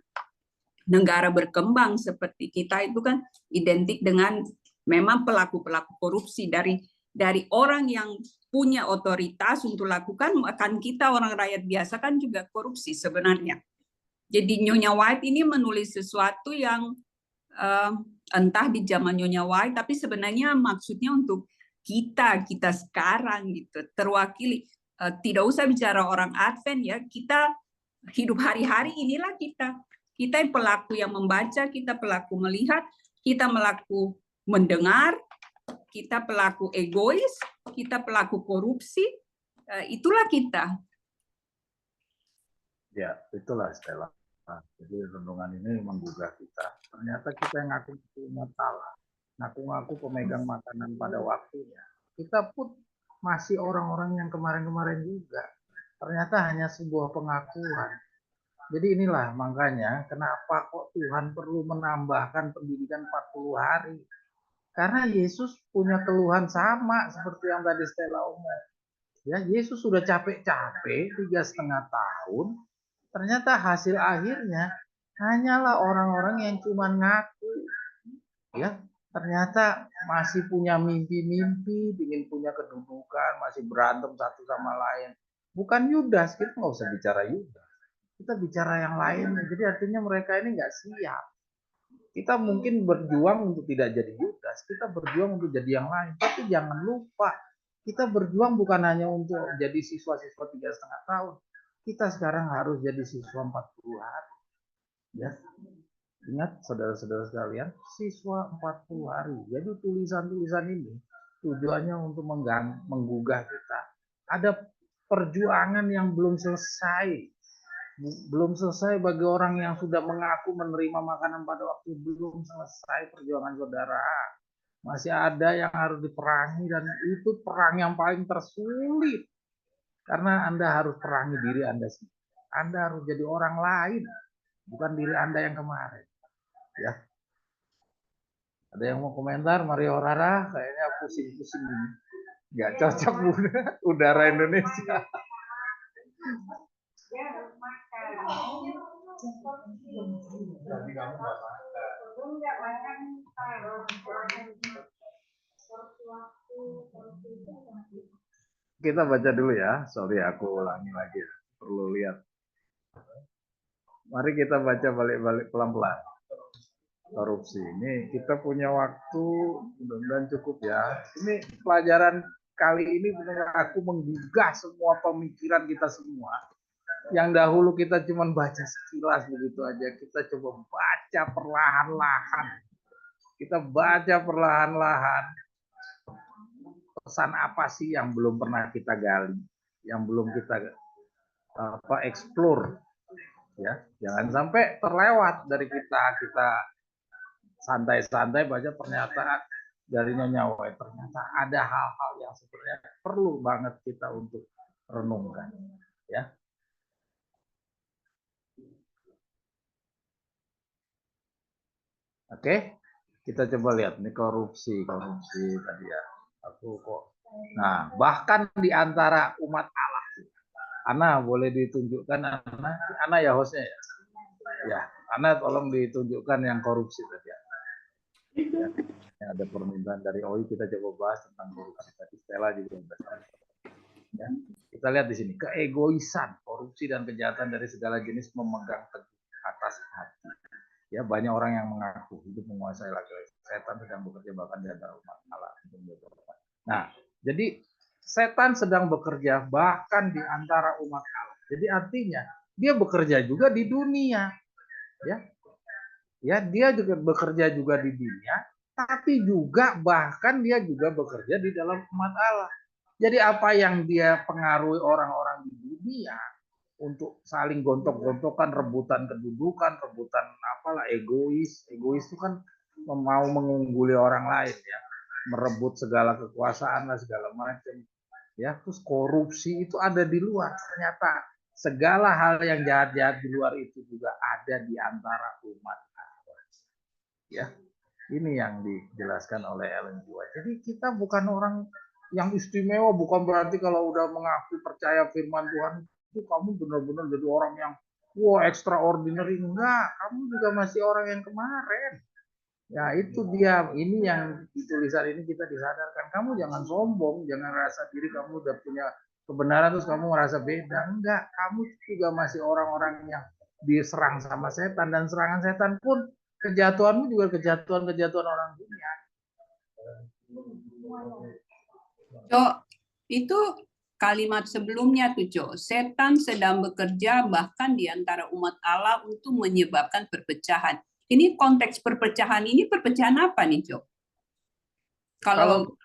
Negara berkembang seperti kita itu kan identik dengan memang pelaku-pelaku korupsi dari orang yang punya otoritas untuk lakukan, akan kita orang rakyat biasa kan juga korupsi sebenarnya. Jadi Nyonya White ini menulis sesuatu yang entah di zaman Nyonya White, tapi sebenarnya maksudnya untuk kita sekarang gitu, terwakili. Tidak usah bicara orang Advent ya, kita hidup hari-hari inilah kita. Kita pelaku yang membaca, kita pelaku melihat, kita pelaku mendengar, kita pelaku egois, kita pelaku korupsi, itulah kita. Ya, itulah Stella. Nah, jadi renungan ini menggugah kita. Ternyata kita yang ngaku salah, ngaku-ngaku pemegang makanan pada waktunya. Kita pun masih orang-orang yang kemarin-kemarin juga. Ternyata hanya sebuah pengakuan. Jadi inilah makanya kenapa kok Tuhan perlu menambahkan pendidikan 40 hari. Karena Yesus punya keluhan sama seperti yang tadi Stella omong. Ya, Yesus sudah capek-capek 3,5 tahun. Ternyata hasil akhirnya hanyalah orang-orang yang cuma ngaku. Ya, ternyata masih punya mimpi-mimpi, ingin punya kedudukan, masih berantem satu sama lain. Bukan Yudas, kita nggak usah bicara Yudas. Kita bicara yang lain. Jadi artinya mereka ini nggak siap. Kita mungkin berjuang untuk tidak jadi Yudas, kita berjuang untuk jadi yang lain. Tapi jangan lupa, kita berjuang bukan hanya untuk jadi siswa-siswa 3,5 tahun. Kita sekarang harus jadi siswa 40 hari. Ya. Ingat saudara-saudara sekalian, siswa 40 hari. Jadi tulisan-tulisan ini tujuannya untuk menggugah kita. Ada perjuangan yang belum selesai. Belum selesai bagi orang yang sudah mengaku menerima makanan pada waktu, belum selesai perjuangan saudara. Masih ada yang harus diperangi, dan itu perang yang paling tersulit. Karena Anda harus perangi diri Anda sendiri. Anda harus jadi orang lain, bukan diri Anda yang kemarin. Ya. Ada yang mau komentar? Mario Rara, kayaknya pusing-pusing ini. Nggak cocok udara Indonesia. Kita baca dulu ya. Sorry, aku ulangi lagi ya. Perlu lihat. Mari kita baca balik-balik pelan-pelan. Korupsi ini kita punya waktu mudah-mudahan cukup ya. Ini pelajaran kali ini benar aku menggugah semua pemikiran kita semua. Yang dahulu kita cuma baca sekilas begitu aja, kita coba baca perlahan-lahan. Kita baca perlahan-lahan. Pesan apa sih yang belum pernah kita gali, yang belum kita explore, ya. Jangan sampai terlewat dari kita santai-santai baca, ternyata dari Nyonya Wai ternyata ada hal-hal yang sebenarnya perlu banget kita untuk renungkan, ya. Oke, kita coba lihat nih korupsi tadi ya. Aku kok. Nah, bahkan di antara umat Allah. Ana boleh ditunjukkan, Ana ya hostnya ya. Ya, Ana tolong ditunjukkan yang korupsi tadi ya. Ya, ada permintaan dari OI, kita coba bahas tentang korupsi tadi. Stella juga ya. Kita lihat di sini, keegoisan, korupsi dan kejahatan dari segala jenis memegang teguh atas hati. Ya, banyak orang yang mengaku hidup menguasai laki-laki. Setan sedang bekerja bahkan di antara umat Allah. Nah, jadi setan sedang bekerja bahkan di antara umat Allah. Jadi artinya dia bekerja juga di dunia, ya. Ya, dia juga bekerja juga di dunia, tapi juga bahkan dia juga bekerja di dalam umat Allah. Jadi apa yang dia pengaruhi orang-orang di dunia untuk saling gontok-gontokan, rebutan kedudukan, rebutan apalah, egois itu kan mau mengungguli orang lain ya, merebut segala kekuasaan lah segala macam ya. Terus korupsi itu ada di luar, ternyata segala hal yang jahat-jahat di luar itu juga ada di antara umat Allah ya. Ini yang dijelaskan oleh Ellen G. White. Jadi kita bukan orang yang istimewa, bukan berarti kalau udah mengaku percaya firman Tuhan itu kamu benar-benar jadi orang yang extraordinary. Enggak, kamu juga masih orang yang kemarin. Ya itu dia, ini yang di tulisan ini kita disadarkan. Kamu jangan sombong, jangan rasa diri kamu udah punya kebenaran terus kamu merasa beda. Enggak, kamu juga masih orang-orang yang diserang sama setan, dan serangan setan pun kejatuhanmu juga kejatuhan orang dunia. Jo, itu kalimat sebelumnya tuh Jo, setan sedang bekerja bahkan di antara umat Allah untuk menyebabkan perpecahan. Ini konteks perpecahan ini perpecahan apa nih Jo? Kalau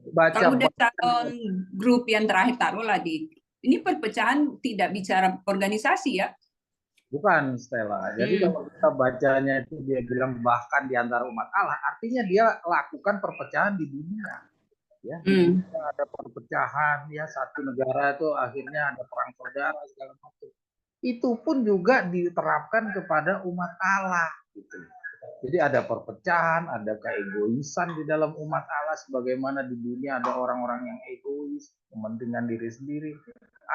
udah calon grup yang terakhir taruhlah ini perpecahan tidak bicara organisasi ya? Bukan, Stella. Jadi kalau kita bacanya itu dia bilang bahkan di antara umat Allah, artinya dia lakukan perpecahan di dunia. Ya, ada perpecahan ya, satu negara itu akhirnya ada perang saudara segala macam. Itu pun juga diterapkan kepada umat Allah gitu. Jadi ada perpecahan, ada keegoisan di dalam umat Allah, sebagaimana di dunia ada orang-orang yang egois, kepentingan diri sendiri.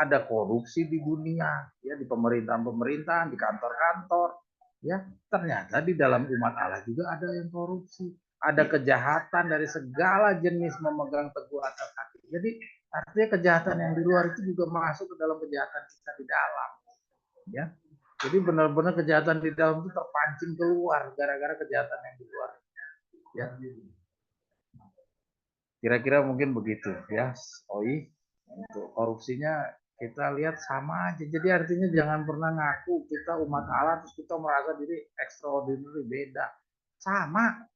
Ada korupsi di dunia, ya, di pemerintahan-pemerintahan, di kantor-kantor, ya. Ternyata di dalam umat Allah juga ada yang korupsi. Ada kejahatan dari segala jenis memegang teguh atas hati. Jadi artinya kejahatan yang di luar itu juga masuk ke dalam kejahatan kita di dalam, ya. Jadi benar-benar kejahatan di dalam itu terpancing keluar gara-gara kejahatan yang di luar, ya. Kira-kira mungkin begitu, ya. OI untuk korupsinya kita lihat sama aja. Jadi artinya jangan pernah ngaku kita umat Allah terus kita merasa diri extraordinary, beda. Sama.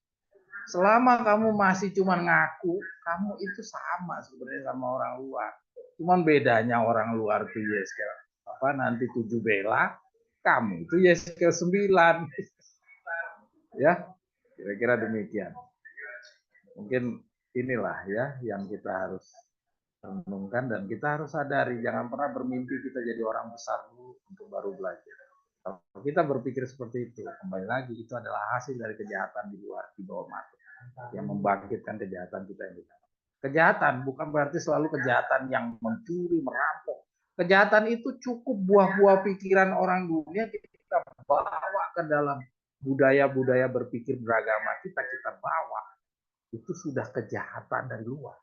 Selama kamu masih cuma ngaku, kamu itu sama sebenarnya sama orang luar. Cuman bedanya orang luar itu Yeskel nanti 7 bela, kamu itu Yeskel 9. Ya, kira-kira demikian. Mungkin inilah ya yang kita harus renungkan, dan kita harus sadari jangan pernah bermimpi kita jadi orang besar dulu untuk baru belajar. Kalau kita berpikir seperti itu, kembali lagi itu adalah hasil dari kejahatan di luar, di bawah mata yang membangkitkan kejahatan kita yang di dalam. Kejahatan bukan berarti selalu kejahatan yang mencuri, merampok. Kejahatan itu cukup buah-buah pikiran orang dunia kita bawa ke dalam budaya-budaya berpikir beragama kita bawa, itu sudah kejahatan dari luar.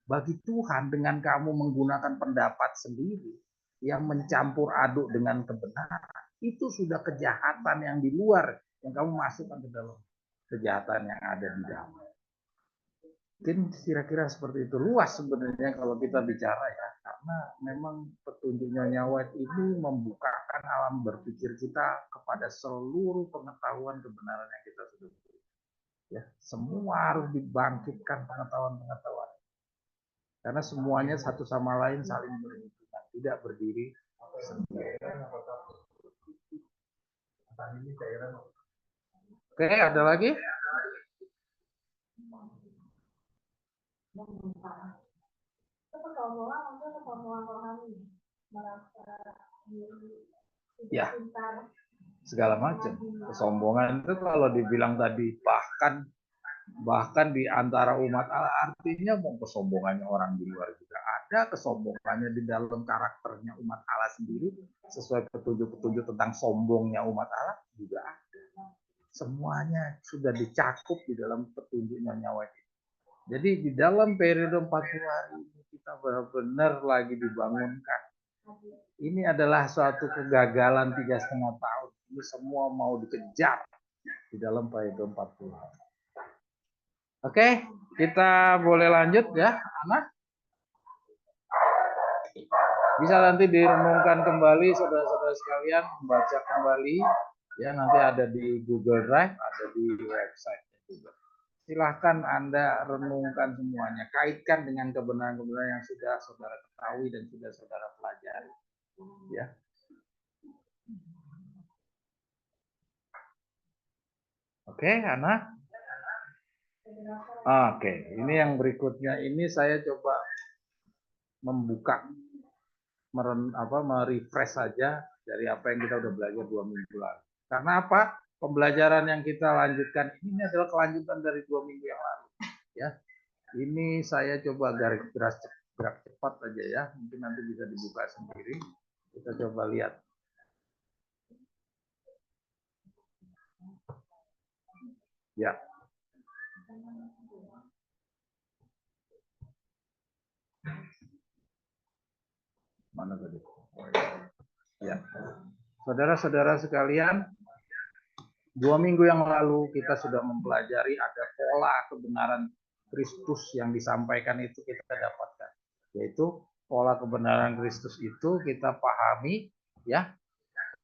Bagi Tuhan, dengan kamu menggunakan pendapat sendiri yang mencampur aduk dengan kebenaran, itu sudah kejahatan yang di luar, yang kamu masukkan ke dalam kejahatan yang ada di dalam. Mungkin kira-kira seperti itu. Luas sebenarnya kalau kita bicara ya, karena memang petunjuknya Nyonya White ini membukakan alam berpikir kita kepada seluruh pengetahuan kebenaran yang kita sudah punya. Ya, semua harus dibangkitkan pengetahuan-pengetahuan. Karena semuanya satu sama lain saling berhubungan, tidak berdiri sendiri. Oke, ada lagi? Ya, segala macam. Kesombongan itu kalau dibilang tadi bahkan di antara umat Allah, artinya mau kesombongannya orang di luar juga ada, kesombongannya di dalam karakternya umat Allah sendiri, sesuai petunjuk-petunjuk tentang sombongnya umat Allah juga ada. Semuanya sudah dicakup di dalam petunjuknya Nyonya White. Jadi di dalam periode 40 hari ini kita benar-benar lagi dibangunkan. Ini adalah suatu kegagalan 3,5 tahun. Ini semua mau dikejar di dalam periode 40 hari. Oke, kita boleh lanjut ya, Ana? Bisa nanti direnungkan kembali saudara-saudara sekalian, membaca kembali. Ya, nanti ada di Google Drive, ada di website juga. Silahkan Anda renungkan semuanya, kaitkan dengan kebenaran-kebenaran yang sudah saudara ketahui dan sudah saudara pelajari. Ya. Oke, Ana? Oke, ini yang berikutnya. Ini saya coba membuka, merefresh saja dari apa yang kita udah belajar 2 minggu lalu. Karena apa? Pembelajaran yang kita lanjutkan ini adalah kelanjutan dari 2 minggu yang lalu. Ya, ini saya coba gerak cepat aja ya. Mungkin nanti bisa dibuka sendiri. Kita coba lihat. Ya. Mana tadi? Ya. Saudara-saudara sekalian, 2 minggu yang lalu kita sudah mempelajari ada pola kebenaran Kristus yang disampaikan itu kita dapatkan. Yaitu pola kebenaran Kristus itu kita pahami ya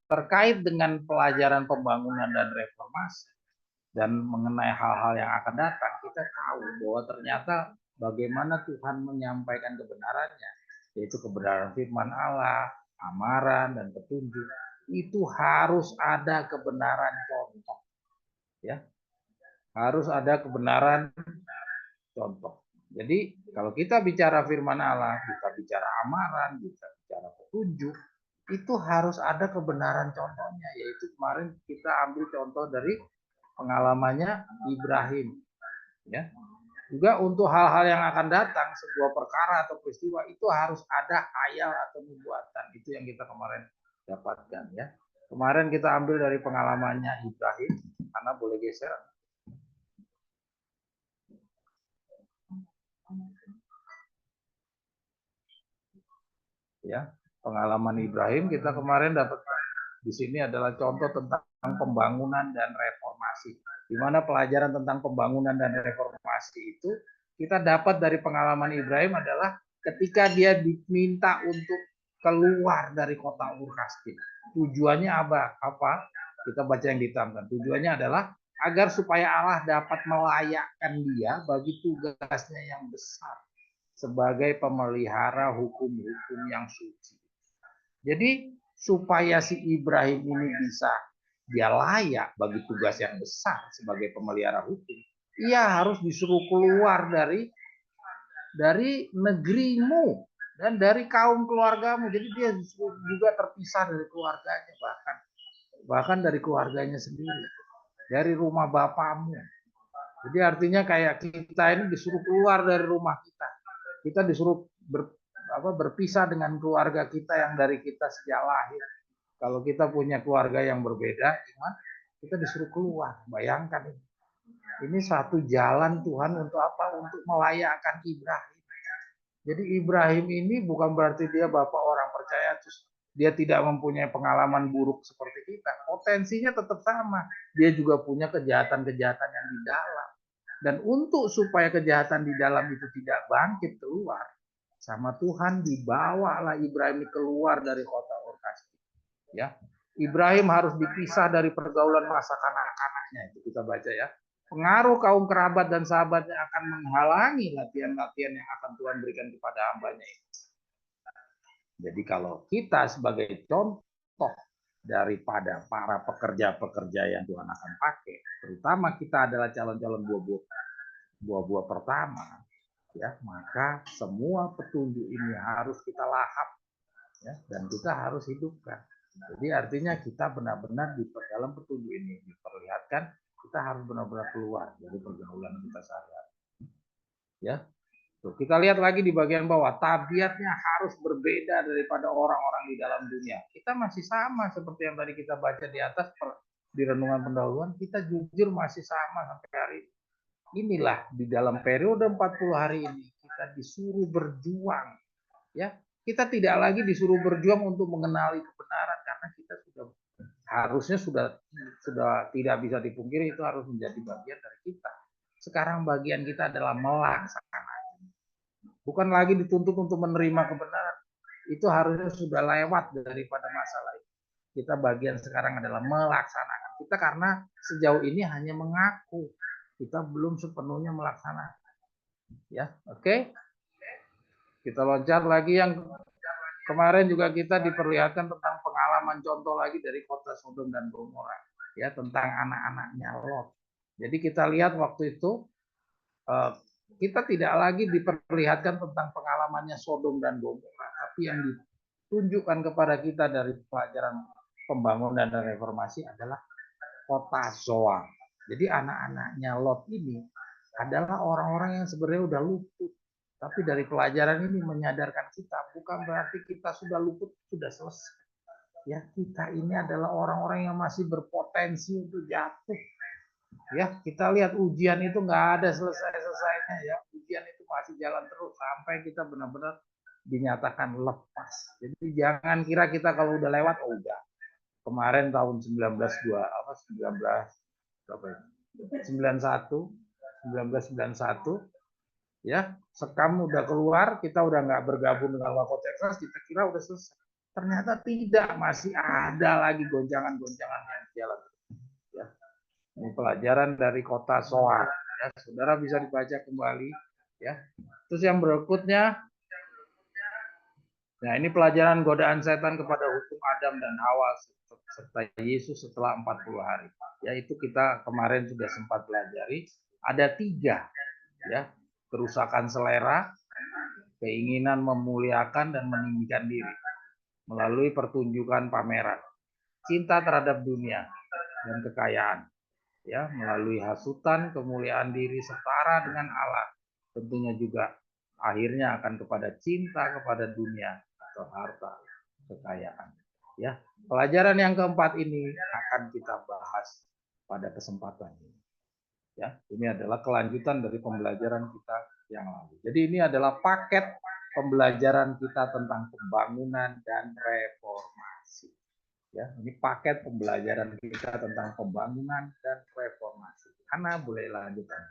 terkait dengan pelajaran pembangunan dan reformasi dan mengenai hal-hal yang akan datang, kita tahu bahwa ternyata bagaimana Tuhan menyampaikan kebenarannya, yaitu kebenaran firman Allah, amaran dan petunjuk, itu harus ada kebenaran contoh. Ya. Harus ada kebenaran contoh. Jadi kalau kita bicara firman Allah, kita bicara amaran, kita bicara petunjuk, itu harus ada kebenaran contohnya, yaitu kemarin kita ambil contoh dari pengalamannya Ibrahim. Ya. Juga untuk hal-hal yang akan datang, sebuah perkara atau peristiwa itu harus ada ayat atau nubuatan. Itu yang kita kemarin dapatkan ya. Kemarin kita ambil dari pengalamannya Ibrahim. Ana boleh geser. Ya, pengalaman Ibrahim kita kemarin dapat di sini adalah contoh tentang pembangunan dan reformasi. Di mana pelajaran tentang pembangunan dan reformasi itu kita dapat dari pengalaman Ibrahim adalah ketika dia diminta untuk keluar dari kota Ur Kasdim. Tujuannya apa? Kita baca yang ditamkan. Tujuannya adalah agar supaya Allah dapat melayakkan dia bagi tugasnya yang besar sebagai pemelihara hukum-hukum yang suci. Jadi supaya si Ibrahim ini bisa dia layak bagi tugas yang besar sebagai pemelihara hukum, ia harus disuruh keluar dari negerimu dan dari kaum keluargamu. Jadi dia juga terpisah dari keluarganya, bahkan dari keluarganya sendiri, dari rumah bapamu. Jadi artinya kayak kita ini disuruh keluar dari rumah kita. Kita disuruh berpisah dengan keluarga kita yang dari kita sejak lahir. Kalau kita punya keluarga yang berbeda, iman, kita disuruh keluar. Bayangkan ini. Ini satu jalan Tuhan untuk apa? Untuk melayakkan Ibrahim. Jadi Ibrahim ini bukan berarti dia bapak orang percaya terus dia tidak mempunyai pengalaman buruk seperti kita. Potensinya tetap sama. Dia juga punya kejahatan-kejahatan yang di dalam. Dan untuk supaya kejahatan di dalam itu tidak bangkit keluar, sama Tuhan dibawalah Ibrahim keluar dari kota Ur-Kasdim. Ya, Ibrahim harus dipisah dari pergaulan masa kanak-kanaknya, itu kita baca ya. Pengaruh kaum kerabat dan sahabatnya akan menghalangi latihan-latihan yang akan Tuhan berikan kepada hambanya itu. Jadi kalau kita sebagai contoh daripada para pekerja-pekerja yang Tuhan akan pakai, terutama kita adalah calon-calon buah-buah pertama, ya, maka semua petunjuk ini harus kita lahap, ya, dan kita harus hidupkan. Jadi artinya kita benar-benar di dalam petunjuk ini diperlihatkan kita harus benar-benar keluar dari pergaulan kita sehari-hari. Ya, tuh, kita lihat lagi di bagian bawah, tabiatnya harus berbeda daripada orang-orang di dalam dunia. Kita masih sama seperti yang tadi kita baca di atas di renungan pendahuluan, kita jujur masih sama sampai hari ini. Inilah di dalam periode 40 hari ini kita disuruh berjuang. Ya, kita tidak lagi disuruh berjuang untuk mengenali kebenaran karena kita sudah tidak bisa dipungkiri itu harus menjadi bagian dari kita. Sekarang bagian kita adalah melaksanakan. Bukan lagi dituntut untuk menerima kebenaran. Itu harusnya sudah lewat daripada masalah itu. Kita bagian sekarang adalah melaksanakan. Kita karena sejauh ini hanya mengaku. Kita belum sepenuhnya melaksanakan. Ya, oke. Kita loncat lagi yang kemarin juga kita diperlihatkan tentang pengalaman contoh lagi dari kota Sodom dan Gomora, ya, tentang anak-anaknya Lot. Jadi kita lihat waktu itu kita tidak lagi diperlihatkan tentang pengalamannya Sodom dan Gomora, tapi yang ditunjukkan kepada kita dari pelajaran pembangunan dan reformasi adalah kota Zoar. Jadi anak-anaknya Lot ini adalah orang-orang yang sebenarnya udah luput. Tapi dari pelajaran ini menyadarkan kita bukan berarti kita sudah luput, sudah selesai. Ya, kita ini adalah orang-orang yang masih berpotensi untuk jatuh. Ya, kita lihat ujian itu nggak ada selesai-selesainya ya. Ujian itu masih jalan terus sampai kita benar-benar dinyatakan lepas. Jadi jangan kira kita kalau udah lewat, oh udah. Kemarin tahun 1991 ya, sekam udah keluar, kita udah nggak bergabung dengan Waco Texas, kita kira udah selesai. Ternyata tidak, masih ada lagi gonjangan-gonjangan yang jalan. Ya. Ini pelajaran dari kota Zoar. Ya, saudara bisa dibaca kembali. Ya. Terus yang berikutnya, nah ini pelajaran godaan setan kepada hukum Adam dan Hawa serta Yesus setelah 40 hari. Ya, itu kita kemarin sudah sempat pelajari. Ada 3, ya. Kerusakan selera, keinginan memuliakan dan meninggikan diri melalui pertunjukan pameran, cinta terhadap dunia dan kekayaan, ya, melalui hasutan kemuliaan diri setara dengan Allah, tentunya juga akhirnya akan kepada cinta kepada dunia atau harta kekayaan. Ya, pelajaran yang keempat ini akan kita bahas pada kesempatan ini. Ya, ini adalah kelanjutan dari pembelajaran kita yang lalu. Jadi ini adalah paket pembelajaran kita tentang pembangunan dan reformasi. Ya, ini paket pembelajaran kita tentang pembangunan dan reformasi. Ana boleh lanjutkan.